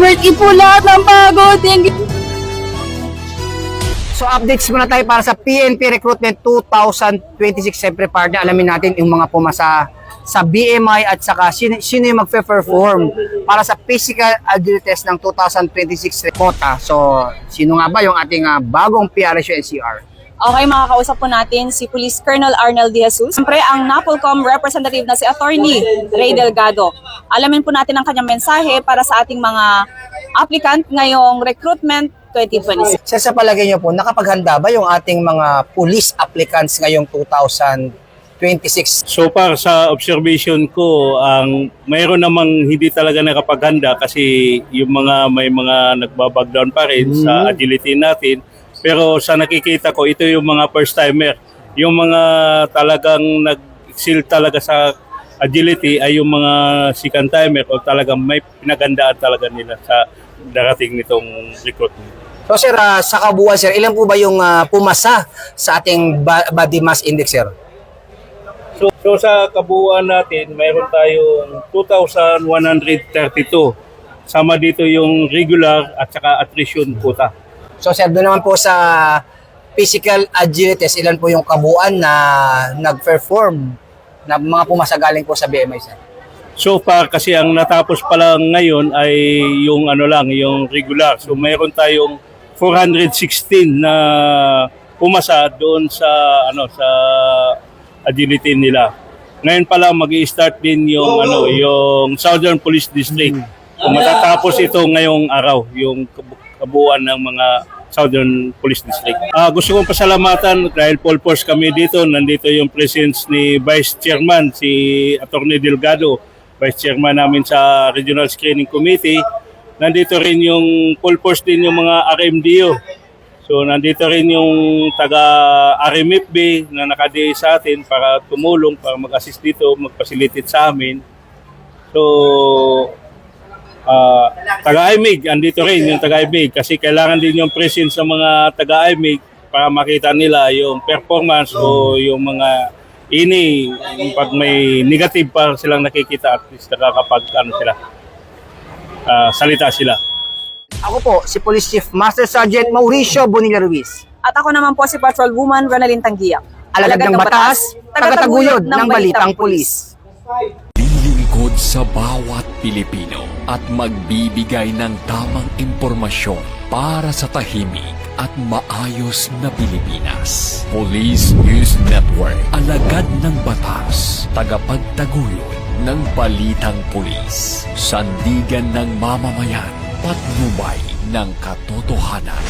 Worth it po lahat ng pagod. Thank you. So updates muna tayo para sa PNP Recruitment 2026. Siyempre partner, alamin natin yung mga pumasa sa BMI at saka sino yung magpe-perform para sa physical agility test ng 2026 quota. So sino nga ba yung ating bagong PRSU NCR? Okay, makakausap po natin si Police Colonel Arnel De Jesus. Siyempre, ang NAPOLCOM representative na si Attorney Ray Delgado. Alamin po natin ang kanyang mensahe para sa ating mga applicant ngayong recruitment 2026. Sa palagay niyo po, nakapaghanda ba yung ating mga police applicants ngayong 2026? So far sa observation ko, mayroon namang hindi talaga nakapaghanda kasi yung may mga nagbabagdown pa rin sa agility natin. Pero sa nakikita ko, ito yung mga first timer. Yung mga talagang nag-excel talaga sa agility ay yung mga second timer o talagang may pinagandaan talaga nila sa darating nitong recruitment. So sir, sa kabuuan sir, ilan po ba yung pumasa sa ating body mass index sir? So sa kabuuan natin, mayroon tayong 2,132. Sama dito yung regular at saka attrition quota. So sir, doon naman po sa physical agility test, ilan po yung kabuuan na nag-perform na mga pumasa galing po sa BMI sir? So far kasi ang natapos pa lang ngayon ay yung yung regular. So mayroon tayong 416 na pumasa doon sa sa agility nila. Ngayon pa lang magi-start din yung yung Southern Police District. Kung matatapos ito ngayong araw, yung kabuuan ng mga Southern Police District. Gusto kong pasalamatan dahil full force kami dito. Nandito yung presence ni Vice Chairman, si Attorney Delgado, Vice Chairman namin sa Regional Screening Committee. Nandito rin yung full force din yung mga RMDO. So nandito rin yung taga-RMFB na nakadiay sa atin para tumulong, para mag-assist dito, mag-facilitate sa amin. So taga-IMIG, andito rin yung taga-IMIG kasi kailangan din yung presence sa mga taga-IMIG para makita nila yung performance o yung mga pag may negative pa silang nakikita at least nakakapag salita sila. Ako po, si Police Chief Master Sergeant Mauricio Bonilla Ruiz. At ako naman po si Patrol Woman Ronalyn Tanggiak. Alagad ng batas, tagataguyod ng balitang pulis. Lilingkod sa bawat Pilipino at magbibigay ng tamang impormasyon para sa tahimik at maayos na Pilipinas. Police News Network, alagad ng batas, tagapagtaguyod ng balitang pulis, sandigan ng mamamayan, patnubay ng katotohanan.